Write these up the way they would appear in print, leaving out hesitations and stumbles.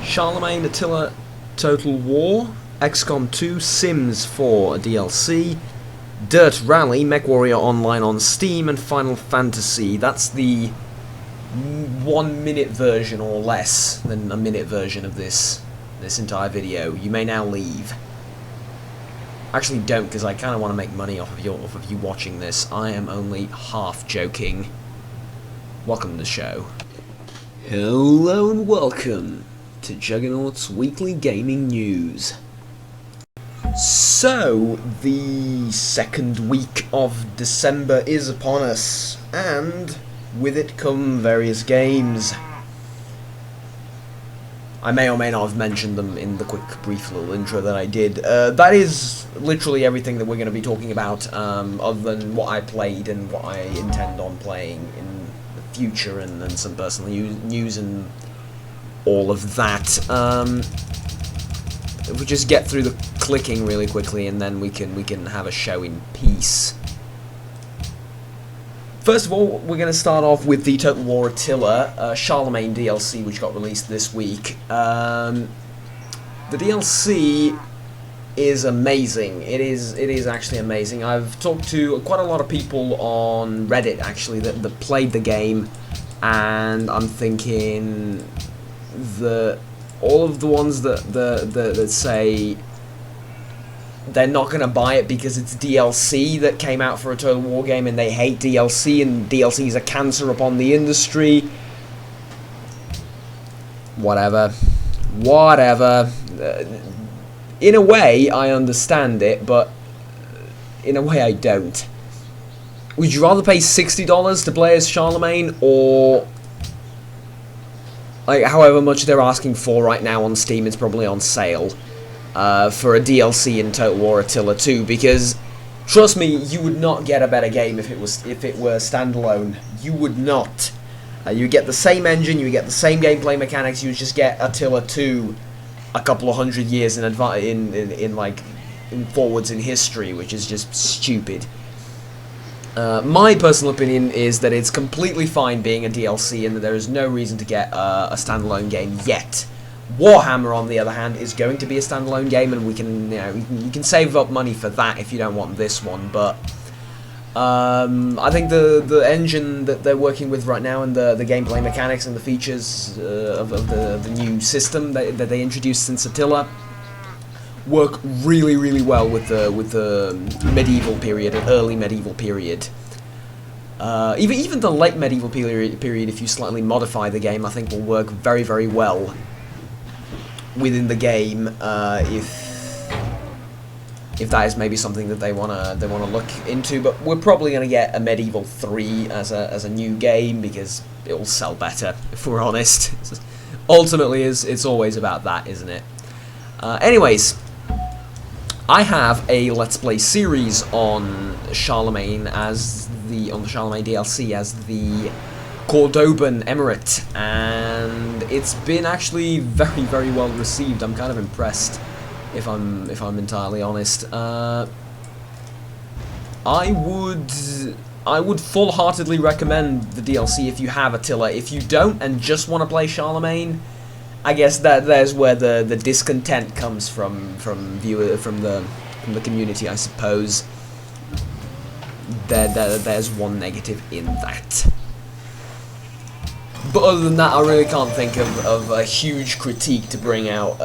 Charlemagne, Attila, Total War, XCOM 2, Sims 4 DLC, Dirt Rally, MechWarrior Online on Steam, and Final Fantasy. That's the 1 minute version or less than a minute version of this entire video. You may now leave. Actually don't, because I kind of want to make money off of you watching this. I am only half joking. Welcome to the show. Hello and welcome to Juggernaut's Weekly Gaming News. So, the second week of December is upon us, and with it come various games. I may or may not have mentioned them in the quick, brief little intro that I did. That is literally everything that we're going to be talking about, other than what I played and what I intend on playing in the future, and some personal news and all of that. If we just get through the clicking really quickly, and then we can have a show in peace. First of all, we're going to start off with the Total War Attila, Charlemagne DLC, which got released this week. The DLC is amazing. It is actually amazing. I've talked to quite a lot of people on Reddit, actually, that played the game, and I'm thinking that all of the ones that say they're not going to buy it because it's DLC that came out for a Total War game, and they hate DLC, and DLC is a cancer upon the industry. Whatever. In a way, I understand it, but in a way, I don't. Would you rather pay $60 to play as Charlemagne, or like however much they're asking for right now on Steam? It's probably on sale. For a DLC in Total War Attila 2, because trust me, you would not get a better game if it were standalone. You would not. You get the same engine, you get the same gameplay mechanics. You just get Attila 2 a couple of hundred years in forwards in history, which is just stupid. My personal opinion is that it's completely fine being a DLC, and that there is no reason to get a standalone game yet. Warhammer, on the other hand, is going to be a standalone game, and we can, you can save up money for that if you don't want this one. But I think the engine that they're working with right now, and the gameplay mechanics and the features of the new system that they introduced since Attila, work really well with the medieval period, early medieval period. Even the late medieval period, if you slightly modify the game, I think will work very well within the game, if that is maybe something that they wanna look into. But we're probably gonna get a Medieval 3 as a new game, because it will sell better, if we're honest. Ultimately, it's always about that, isn't it? Anyways, I have a Let's Play series on Charlemagne on the Charlemagne DLC as the Cordoban Emirate, and it's been actually very well received. I'm kind of impressed, if I'm entirely honest. I would full-heartedly recommend the DLC if you have Attila. If you don't and just want to play Charlemagne, I guess there's where the discontent comes from the community, I suppose. There's one negative in that. But other than that, I really can't think of a huge critique to bring out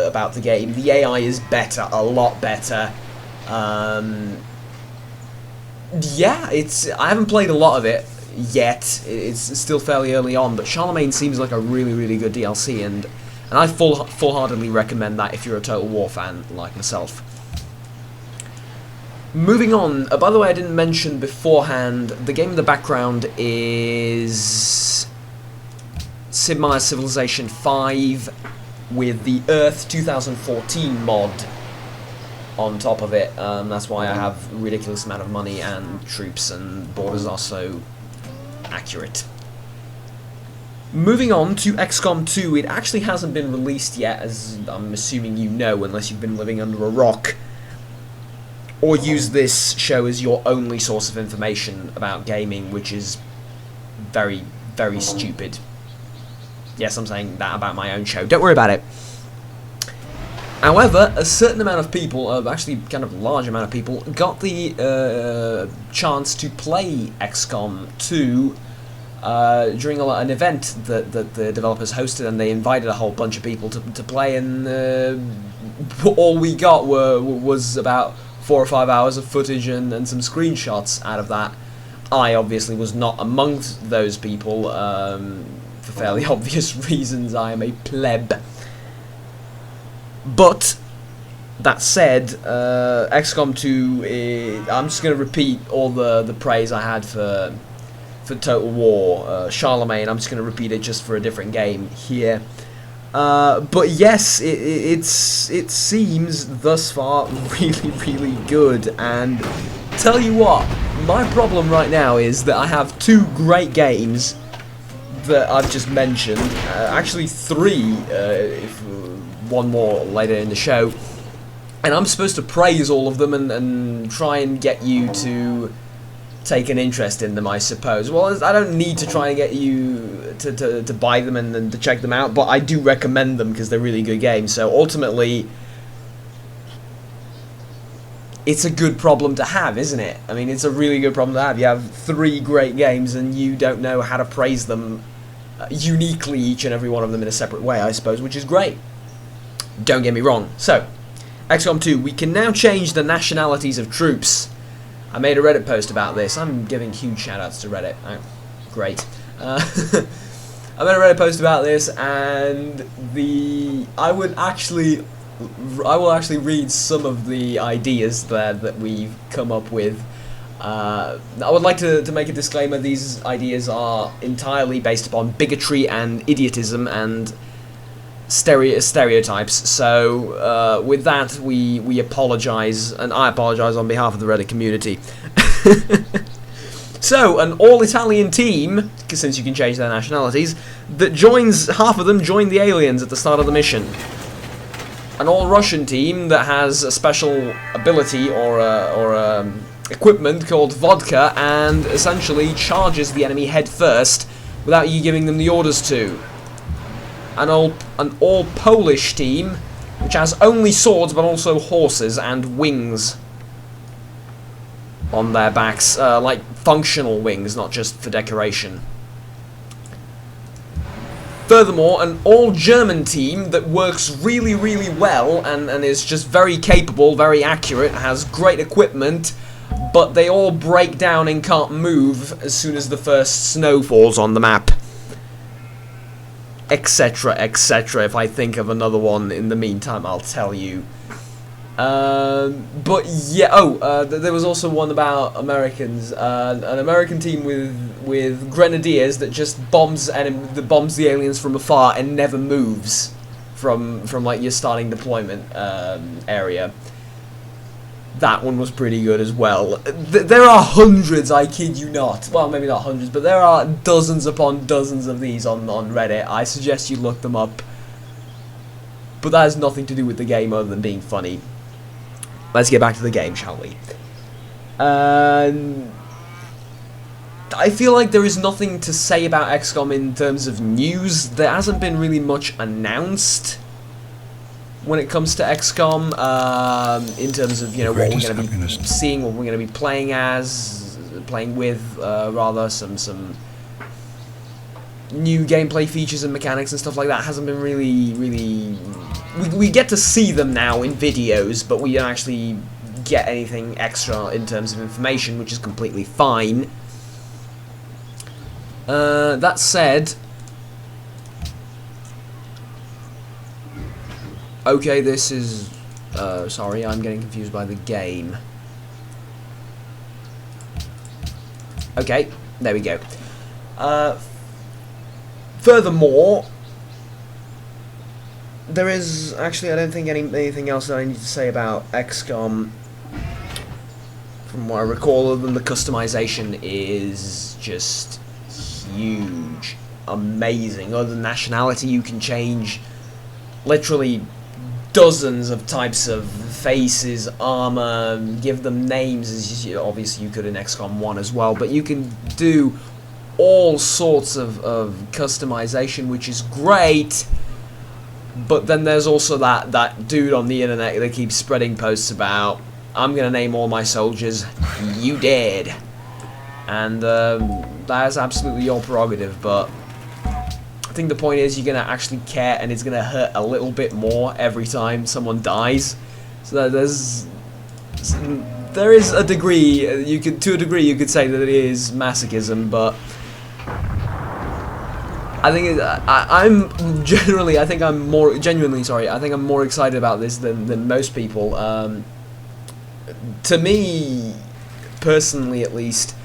about the game. The AI is better, a lot better. Yeah, I haven't played a lot of it yet. It's still fairly early on, but Charlemagne seems like a really good DLC, and I full-heartedly recommend that if you're a Total War fan like myself. Moving on, by the way, I didn't mention beforehand, the game in the background is Sid Meier's Civilization 5 with the Earth 2014 mod on top of it. That's why I have a ridiculous amount of money and troops, and borders are so accurate. Moving on to XCOM 2, it actually hasn't been released yet, as I'm assuming you know, unless you've been living under a rock, or use this show as your only source of information about gaming, which is very stupid. Yes, I'm saying that about my own show. Don't worry about it. However, a certain amount of people, actually kind of large amount of people, got the chance to play XCOM 2 during an event that the developers hosted, and they invited a whole bunch of people to play, and all we got was about 4 or 5 hours of footage and some screenshots out of that. I obviously was not amongst those people, for fairly obvious reasons. I am a pleb. But that said, XCOM 2, I'm just going to repeat all the praise I had for Total War, Charlemagne. I'm just going to repeat it just for a different game here. But yes, it seems thus far really, really good. And tell you what, my problem right now is that I have 2 great games that I've just mentioned. Actually 3, if one more later in the show. And I'm supposed to praise all of them and try and get you to take an interest in them, I suppose. Well, I don't need to try and get you to buy them and to check them out, but I do recommend them because they're really good games. So ultimately, it's a good problem to have, isn't it? I mean, it's a really good problem to have. You have 3 great games and you don't know how to praise them uniquely, each and every one of them in a separate way, I suppose, which is great. Don't get me wrong. So, XCOM 2, we can now change the nationalities of troops. I made a Reddit post about this. I'm giving huge shout-outs to Reddit. Oh, great. I made a Reddit post about this, and I will actually read some of the ideas that we've come up with. I would like to make a disclaimer. These ideas are entirely based upon bigotry and idiotism and stereotypes. So with that, we apologise, and I apologise on behalf of the Reddit community. So an all-Italian team, since you can change their nationalities, that joins, half of them join the aliens at the start of the mission. An all-Russian team that has a special ability or equipment called vodka, and essentially charges the enemy head first without you giving them the orders to. An all Polish team, which has only swords but also horses and wings on their backs, like functional wings, not just for decoration. Furthermore, an all German team that works really, really well and is just very capable, very accurate, has great equipment, but they all break down and can't move as soon as the first snow falls on the map. Etc, etc. If I think of another one in the meantime, I'll tell you. But yeah, there was also one about Americans. An American team with grenadiers that just bombs the aliens from afar and never moves from like your starting deployment area. That one was pretty good as well. There are hundreds, I kid you not. Well, maybe not hundreds, but there are dozens upon dozens of these on Reddit. I suggest you look them up. But that has nothing to do with the game other than being funny. Let's get back to the game, shall we? I feel like there is nothing to say about XCOM in terms of news. There hasn't been really much announced when it comes to XCOM, in terms of, you know, what we're going to be seeing, what we're going to be playing with, rather, some new gameplay features and mechanics and stuff like that. Hasn't been really... We get to see them now in videos, but we don't actually get anything extra in terms of information, which is completely fine. That said... Okay, this is... sorry, I'm getting confused by the game. Okay, there we go. Furthermore, there is... Actually, I don't think anything else that I need to say about XCOM, from what I recall, other than the customization is just huge. Amazing. Other than nationality, you can change literally dozens of types of faces, armor, give them names, as obviously you could in XCOM 1 as well, but you can do all sorts of customization, which is great. But then there's also that dude on the internet that keeps spreading posts about, I'm gonna name all my soldiers, you dead. And that is absolutely your prerogative, but I think the point is you're gonna actually care, and it's gonna hurt a little bit more every time someone dies. So there is a degree, to a degree you could say that it is masochism, but I think I'm more excited about this than most people. To me, personally at least,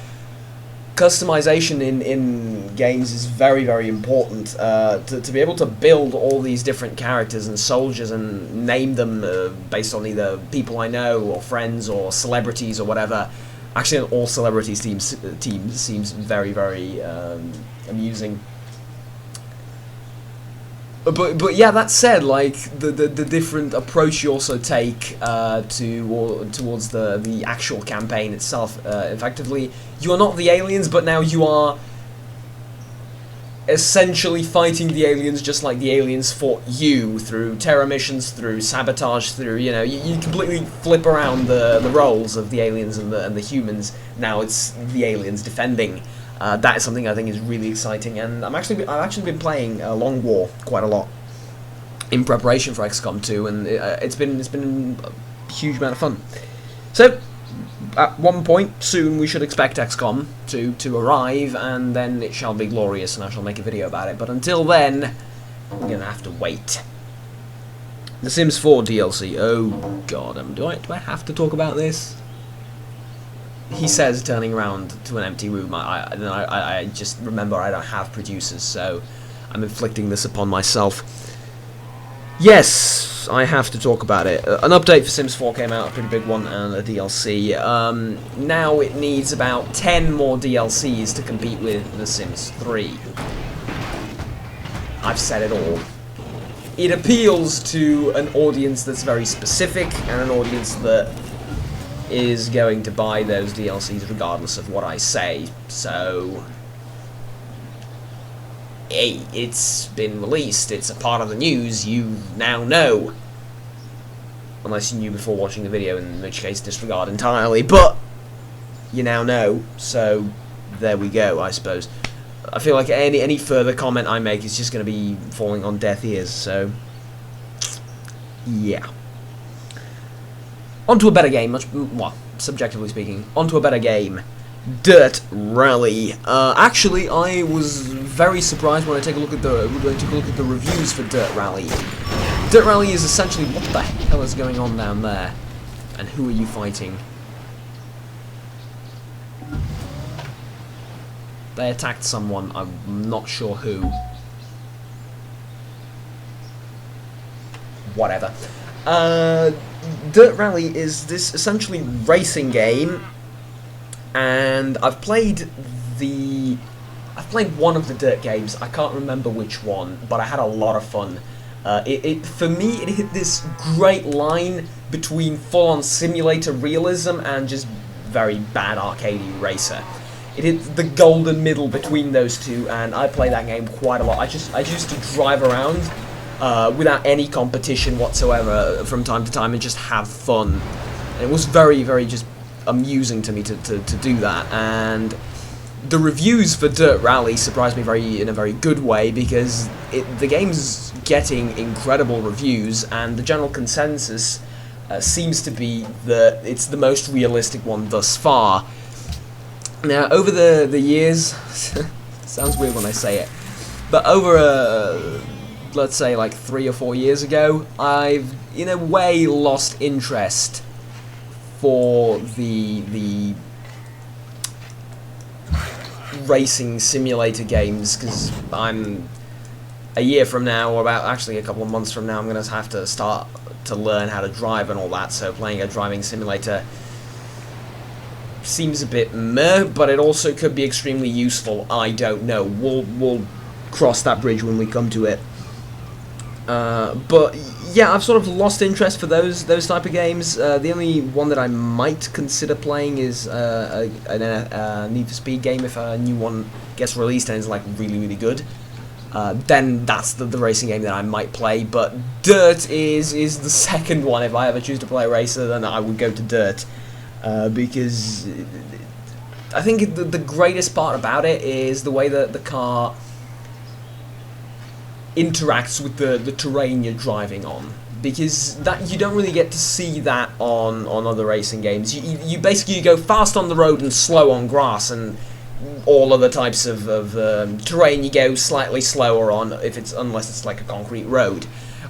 customization in games is very, very important. To be able to build all these different characters and soldiers and name them based on either people I know or friends or celebrities or whatever. Actually, an all celebrities team seems very, very amusing. But yeah, that said, like the different approach you also take towards the actual campaign itself. Effectively, you are not the aliens, but now you are essentially fighting the aliens just like the aliens fought you, through terror missions, through sabotage, through, you know, you completely flip around the roles of the aliens and the humans. Now it's the aliens defending. That is something I think is really exciting, and I've actually been playing Long War quite a lot in preparation for XCOM 2, and it's been a huge amount of fun. So at one point soon we should expect XCOM 2 to arrive, and then it shall be glorious, and I shall make a video about it. But until then, we're gonna have to wait. The Sims 4 DLC. Oh god, do I have to talk about this? He says, turning around to an empty room. I just remember I don't have producers, so I'm inflicting this upon myself. Yes, I have to talk about it. An update for Sims 4 came out, a pretty big one, and a DLC. Now it needs about 10 more DLCs to compete with The Sims 3. I've said it all. It appeals to an audience that's very specific, and an audience that is going to buy those DLCs regardless of what I say. So, hey, it's been released, it's a part of the news, you now know. Unless you knew before watching the video, in which case disregard entirely, but you now know, so there we go, I suppose. I feel like any further comment I make is just going to be falling on deaf ears, so yeah. Onto a better game, well, subjectively speaking, onto a better game. Dirt Rally. Actually, I was very surprised when I took a look at the reviews for Dirt Rally. Dirt Rally is essentially, what the hell is going on down there? And who are you fighting? They attacked someone, I'm not sure who. Whatever. Dirt Rally is this essentially racing game, and I've played one of the Dirt games. I can't remember which one, but I had a lot of fun. For me, it hit this great line between full-on simulator realism and just very bad arcadey racer. It hit the golden middle between those two, and I play that game quite a lot. I used to drive around without any competition whatsoever from time to time and just have fun. And it was very, very just amusing to me to do that. And the reviews for Dirt Rally surprised me in a very good way, because the game's getting incredible reviews, and the general consensus seems to be that it's the most realistic one thus far. Now, over the years, sounds weird when I say it, but over let's say like 3 or 4 years ago, I've in a way lost interest for the racing simulator games, because I'm a year from now, or about actually a couple of months from now, I'm going to have to start to learn how to drive and all that, so playing a driving simulator seems a bit meh, but it also could be extremely useful. I don't know. We'll cross that bridge when we come to it. But yeah, I've sort of lost interest for those type of games. The only one that I might consider playing is a Need for Speed game if a new one gets released and is like really good. Then that's the racing game that I might play. But Dirt is the second one. If I ever choose to play a racer, then I would go to Dirt, because I think the greatest part about it is the way that the car interacts with the terrain you're driving on, because that you don't really get to see that on other racing games. You basically go fast on the road and slow on grass, and all other types of terrain you go slightly slower on unless it's like a concrete road,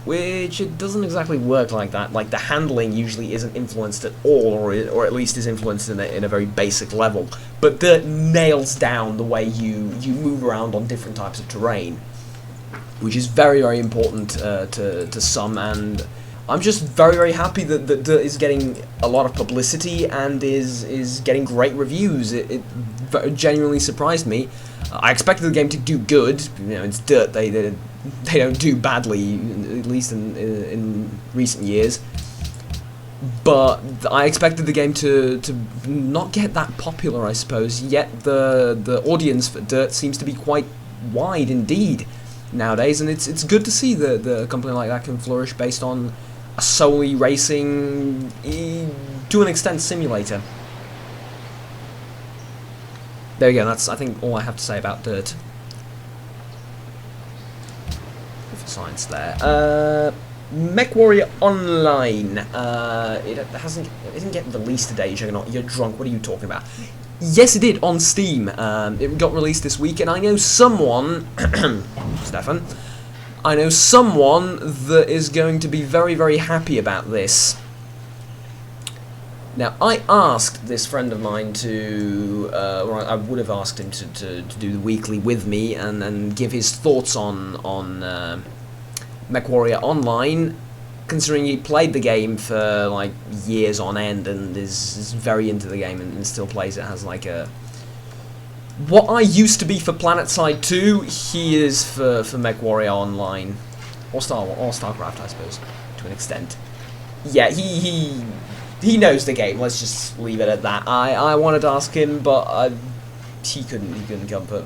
which it doesn't exactly work like that. Like the handling usually isn't influenced at all, or at least is influenced in a very basic level. But Dirt nails down the way you move around on different types of terrain, which is very important to some, and I'm just very happy that Dirt is getting a lot of publicity and is getting great reviews. It genuinely surprised me. I expected the game to do good. You know, it's Dirt. They don't do badly, at least in recent years. But I expected the game to not get that popular, I suppose. Yet the audience for Dirt seems to be quite wide indeed nowadays, and it's good to see the company like that can flourish based on a solely racing, to an extent, simulator. There we go. That's, I think, all I have to say about Dirt. For science there. MechWarrior Online. It didn't get released today, Juggernaut. You're drunk. What are you talking about? Yes, it did, on Steam. It got released this week, and I know someone, Stefan, I know someone that is going to be very happy about this. Now, I asked this friend of mine to, or I would have asked him to do the weekly with me and give his thoughts on MechWarrior Online, considering he played the game for like years on end and is very into the game and still plays it. Has like a what I used to be for PlanetSide 2, he is for MechWarrior Online, or StarCraft, I suppose, to an extent. Yeah, he knows the game. Let's just leave it at that. I wanted to ask him, but he couldn't come for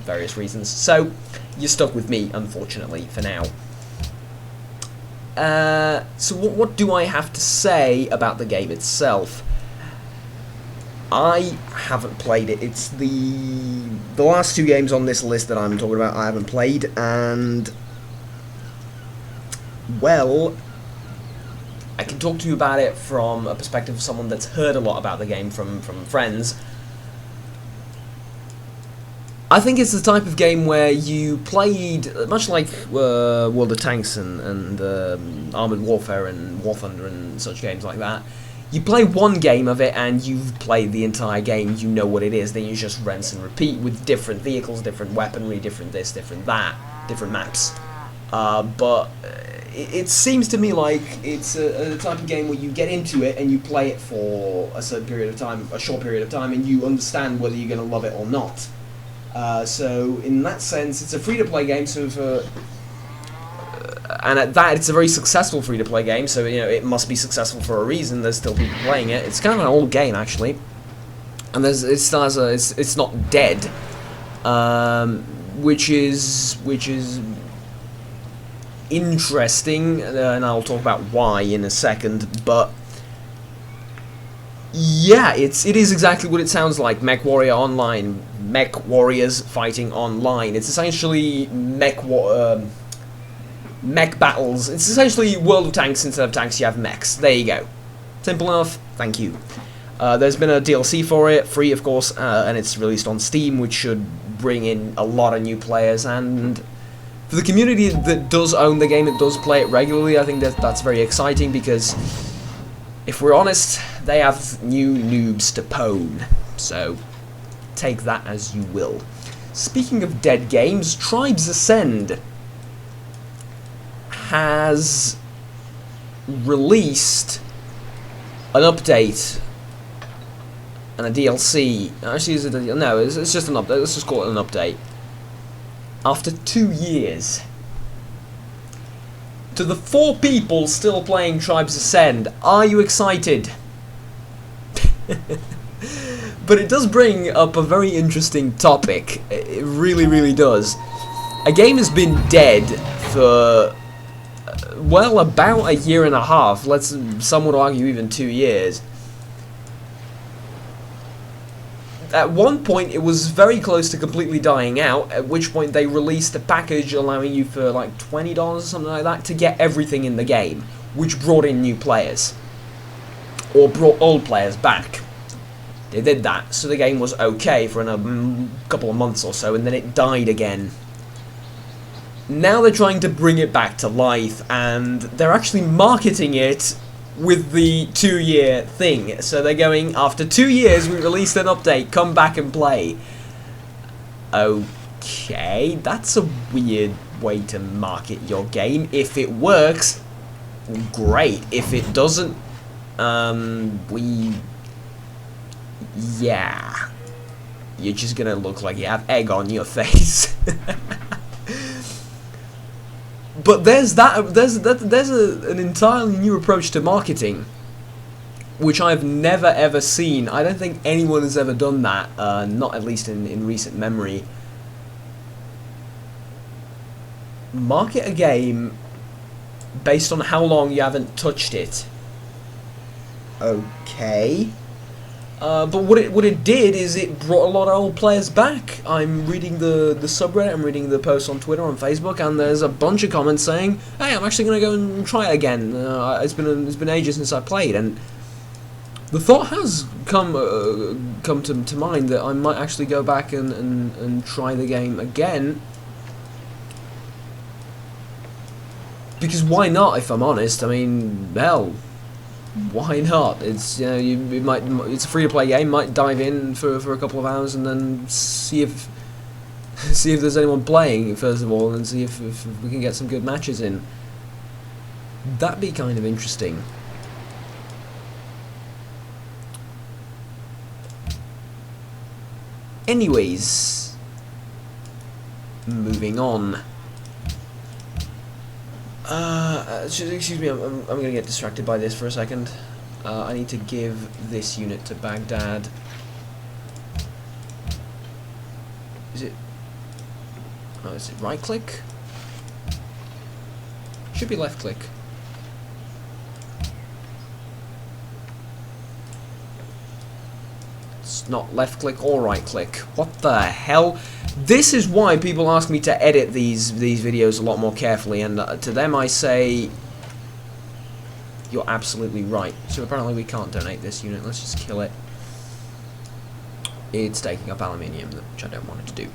various reasons. So you're stuck with me, unfortunately, for now. So what do I have to say about the game itself? I haven't played it. It's the last two games on this list that I'm talking about I haven't played, and well, I can talk to you about it from a perspective of someone that's heard a lot about the game from friends. I think it's the type of game where you played, much like World of Tanks and Armored Warfare and War Thunder and such games like that. You play one game of it and you've played the entire game, you know what it is, then you just rinse and repeat with different vehicles, different weaponry, different this, different that, different maps. But it seems to me like it's a type of game where you get into it and you play it for a certain period of time, a short period of time, and you understand whether you're going to love it or not. So in that sense, it's a free-to-play game. So and at that, it's a very successful free-to-play game. So you know it must be successful for a reason. There's still people playing it. It's kind of an old game actually, and it still has it's not dead, which is interesting, and I'll talk about why in a second. But yeah, it is exactly what it sounds like. MechWarrior Online, Mech Warriors fighting online. It's essentially mech battles. It's essentially World of Tanks. Instead of tanks, you have mechs. There you go. Simple enough. Thank you. There's been a DLC for it, free of course, and it's released on Steam, which should bring in a lot of new players. And for the community that does own the game, that does play it regularly, I think that's very exciting, because if we're honest, they have new noobs to pwn. So take that as you will. Speaking of dead games, Tribes Ascend has released an update and a DLC. Actually, is it no? It's just an update. Let's just call it an update. After 2 years, To the 4 people still playing Tribes Ascend, are you excited? But it does bring up a very interesting topic. It really, really does. A game has been dead for, well, about a year and a half. Some would argue even 2 years. At one point, it was very close to completely dying out, at which point they released a package allowing you for like $20 or something like that to get everything in the game, which brought in new players. Or brought old players back. They did that, so the game was okay for a couple of months or so, and then it died again. Now they're trying to bring it back to life, and they're actually marketing it with the 2-year thing. So they're going, after 2 years we released an update, come back and play. Okay, that's a weird way to market your game. If it works, great. If it doesn't, yeah, you're just gonna look like you have egg on your face. But there's an entirely new approach to marketing, which I've never ever seen. I don't think anyone has ever done that, not at least in recent memory. Market a game based on how long you haven't touched it. Okay. But what it did is it brought a lot of old players back. I'm reading the subreddit, I'm reading the posts on Twitter, on Facebook, and there's a bunch of comments saying, "Hey, I'm actually going to go and try it again. It's been ages since I played." And the thought has come to mind that I might actually go back and try the game again. Because why not? If I'm honest, I mean, hell. Why not? It's it's a free-to-play game. Might dive in for a couple of hours and then see if there's anyone playing first of all, and see if we can get some good matches in. That'd be kind of interesting. Anyways, moving on. Excuse me, I'm going to get distracted by this for a second. I need to give this unit to Baghdad. Is it... Oh, is it right click? Should be left click. It's not left click or right click. What the hell? This is why people ask me to edit these videos a lot more carefully, and to them I say, you're absolutely right. So apparently we can't donate this unit, let's just kill it. It's taking up aluminium, which I don't want it to do.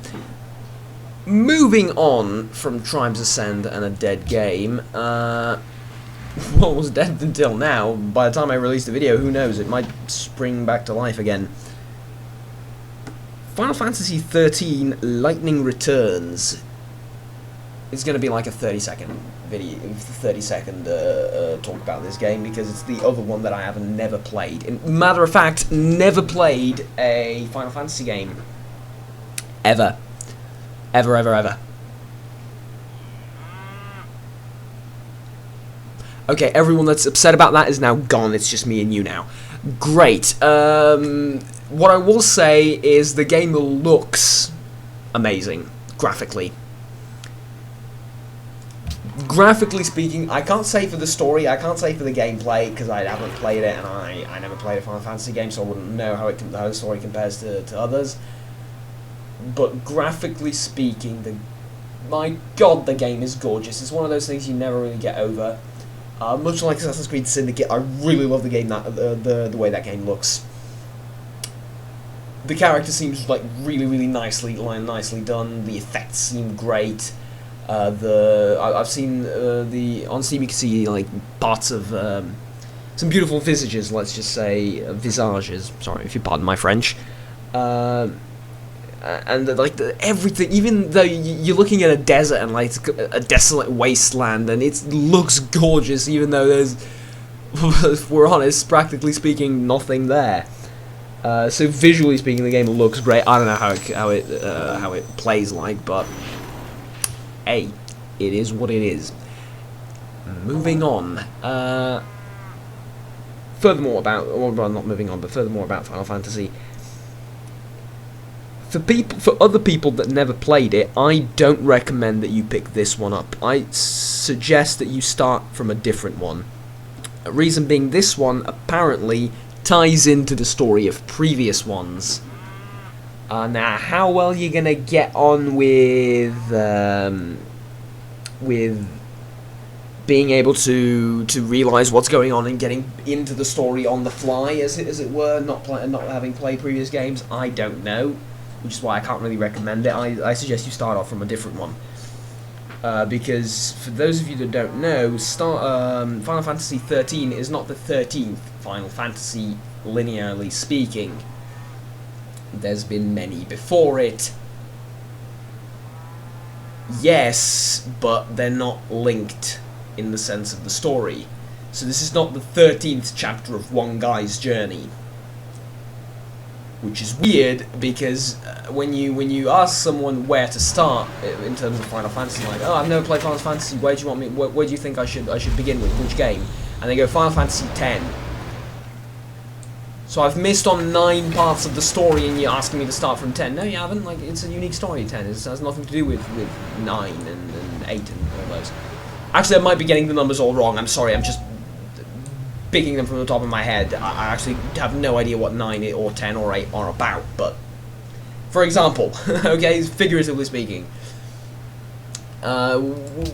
Moving on from Tribes Ascend and a dead game, what was dead until now, by the time I release the video, who knows, it might spring back to life again. Final Fantasy 13 Lightning Returns is going to be like a 30-second video, 30-second talk about this game, because it's the other one that I have never played. And matter of fact, never played a Final Fantasy game. Ever. Ever, ever, ever. Okay, everyone that's upset about that is now gone. It's just me and you now. Great. What I will say is the game looks amazing, graphically. Graphically speaking, I can't say for the story, I can't say for the gameplay, because I haven't played it, and I never played a Final Fantasy game, so I wouldn't know how the story compares to others. But graphically speaking, my god, the game is gorgeous. It's one of those things you never really get over. Much like Assassin's Creed Syndicate, I really love the game, the way that game looks. The character seems like really nicely done. The effects seem great. I've seen on Steam you can see like parts of some beautiful visages. Let's just say visages. Sorry if you pardon my French. And everything, even though you're looking at a desert and like a desolate wasteland, and it looks gorgeous, even though there's, if we're honest, practically speaking, nothing there. So visually speaking, the game looks great. I don't know how it plays like, but hey, it is what it is. moving on. Furthermore about, or well, not moving on, but furthermore about Final Fantasy. For other people that never played it, I don't recommend that you pick this one up. I suggest that you start from a different one. Reason being, this one apparently ties into the story of previous ones. Now, how well you're gonna get on with being able to realize what's going on and getting into the story on the fly, as it were, not having played previous games, I don't know, which is why I can't really recommend it. I suggest you start off from a different one, because for those of you that don't know, Final Fantasy 13 is not the 13th Final Fantasy, linearly speaking. There's been many before it. Yes, but they're not linked in the sense of the story. So this is not the 13th chapter of one guy's journey. Which is weird, because when you ask someone where to start in terms of Final Fantasy, like, oh, I've never played Final Fantasy, where do you want me, where do you think I should begin with, which game? And they go, Final Fantasy X. So I've missed on 9 parts of the story, and you're asking me to start from 10. No, you haven't. Like, it's a unique story, 10. It has nothing to do with 9 and 8 and all those. Actually, I might be getting the numbers all wrong. I'm sorry. I'm just picking them from the top of my head. I actually have no idea what 9 or 10 or 8 are about. But, for example, okay, figuratively speaking,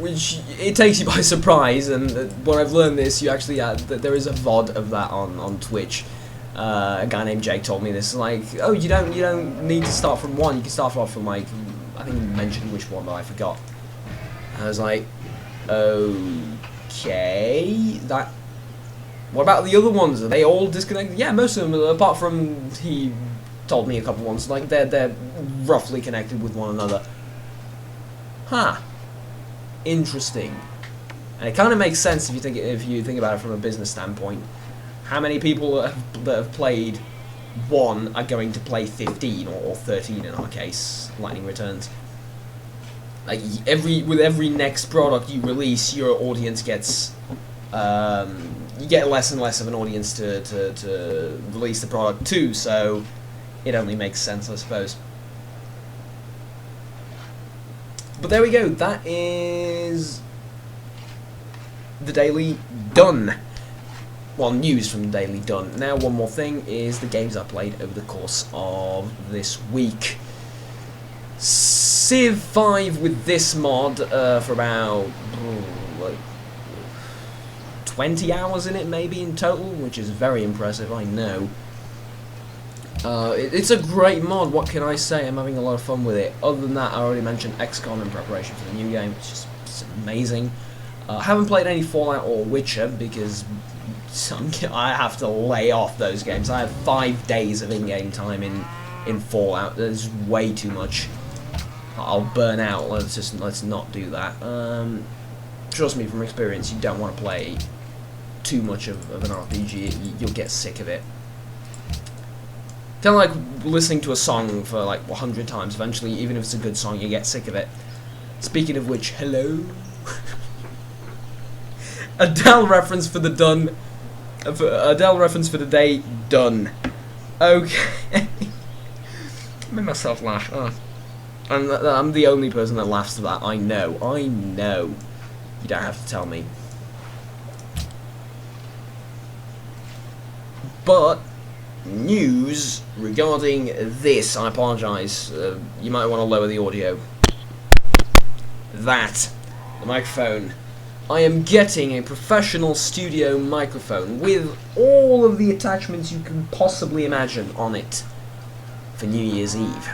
which it takes you by surprise. And when I've learned this, you actually there is a VOD of that on Twitch. A guy named Jake told me this, like, oh, you don't need to start from 1, you can start off from, like, I think he mentioned which one, but I forgot. And I was like, okay, what about the other ones? Are they all disconnected? Yeah, most of them, apart from, he told me a couple ones, like, they're roughly connected with one another. Huh. Interesting. And it kind of makes sense if you think about it from a business standpoint. How many people that have played 1 are going to play 15 or 13 in our case, Lightning Returns? Like with every next product you release, your audience gets you get less and less of an audience to release the product to, so it only makes sense, I suppose. But there we go. That is the daily done. Well, news from the Daily done. Now, one more thing is the games I played over the course of this week. Civ 5 with this mod for about like 20 hours in it, maybe, in total, which is very impressive, I know. It's a great mod, what can I say? I'm having a lot of fun with it. Other than that, I already mentioned XCOM in preparation for the new game. It's amazing. I haven't played any Fallout or Witcher because I have to lay off those games. I have 5 days of in-game time in Fallout. There's way too much. I'll burn out. Let's not do that. Trust me, from experience, you don't want to play too much of an RPG. You'll get sick of it. Kind of like listening to a song for like 100 times. Eventually, even if it's a good song, you get sick of it. Speaking of which, hello. Adele reference for the done. Adele reference for the day done. Okay. I made myself laugh. Oh. I'm the only person that laughs at that. I know. I know. You don't have to tell me. But news regarding this. I apologise. You might want to lower the audio. The microphone. I am getting a professional studio microphone with all of the attachments you can possibly imagine on it for New Year's Eve.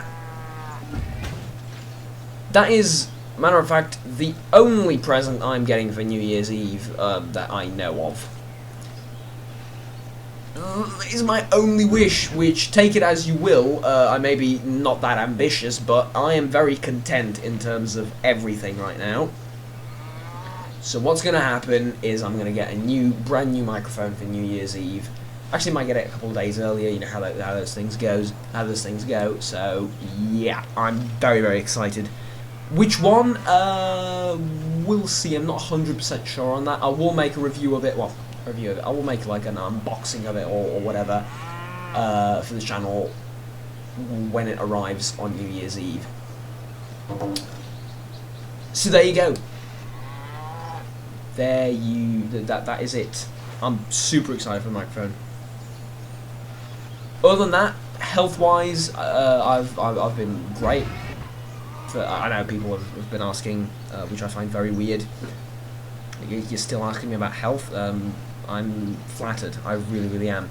That is, matter of fact, the only present I'm getting for New Year's Eve that I know of. Is my only wish, which, take it as you will, I may be not that ambitious, but I am very content in terms of everything right now. So what's going to happen is I'm going to get a brand new microphone for New Year's Eve. Actually, might get it a couple of days earlier. You know how those things go. So yeah, I'm very, very excited. Which one? We'll see. I'm not 100% sure on that. I will make a review of it. Well, a review of it. I will make like an unboxing of it or whatever for the channel when it arrives on New Year's Eve. So there you go. That is it. I'm super excited for the microphone. Other than that, health-wise, I've been great. I know people have been asking, which I find very weird. You're still asking me about health. I'm flattered. I really, really am.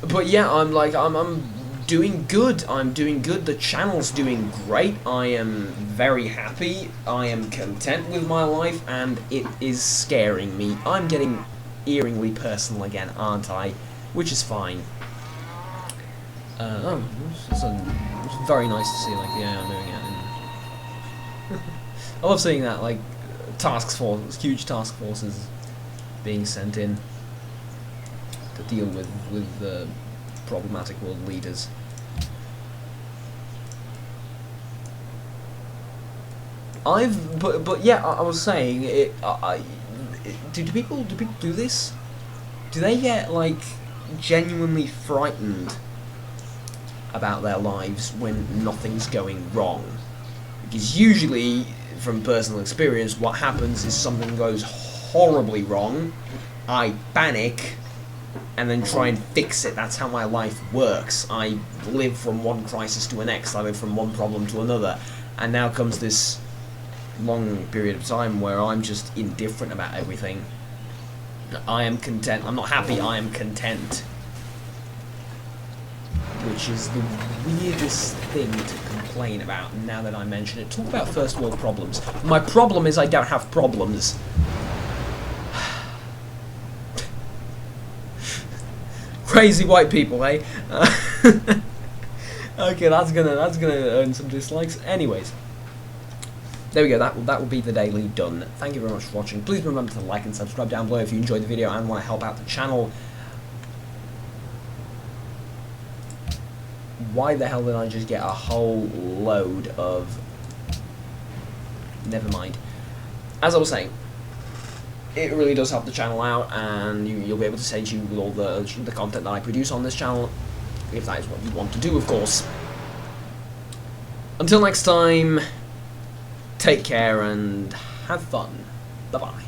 But yeah, I'm doing good. I'm doing good. The channel's doing great. I am very happy. I am content with my life, and it is scaring me. I'm getting eeringly personal again, aren't I? Which is fine. It's very nice to see, like, the AI moving out. I love seeing that, like, huge task forces being sent in to deal with the problematic world leaders. But yeah, I was saying, do people do this? Do they get, like, genuinely frightened about their lives when nothing's going wrong? Because usually, from personal experience, what happens is something goes horribly wrong, I panic, and then try and fix it. That's how my life works. I live from one crisis to the next, I live from one problem to another, and now comes this long period of time where I'm just indifferent about everything. I am content. I'm not happy, I am content. Which is the weirdest thing to complain about now that I mention it. Talk about first world problems. My problem is I don't have problems. Crazy white people, eh? Okay, that's gonna earn some dislikes. Anyways, there we go. That will be the daily done. Thank you very much for watching. Please remember to like and subscribe down below if you enjoyed the video and want to help out the channel. Why the hell did I just get a whole load of... Never mind. As I was saying, it really does help the channel out, and you'll be able to send you with all the content that I produce on this channel, if that is what you want to do, of course. Until next time, take care and have fun. Bye-bye.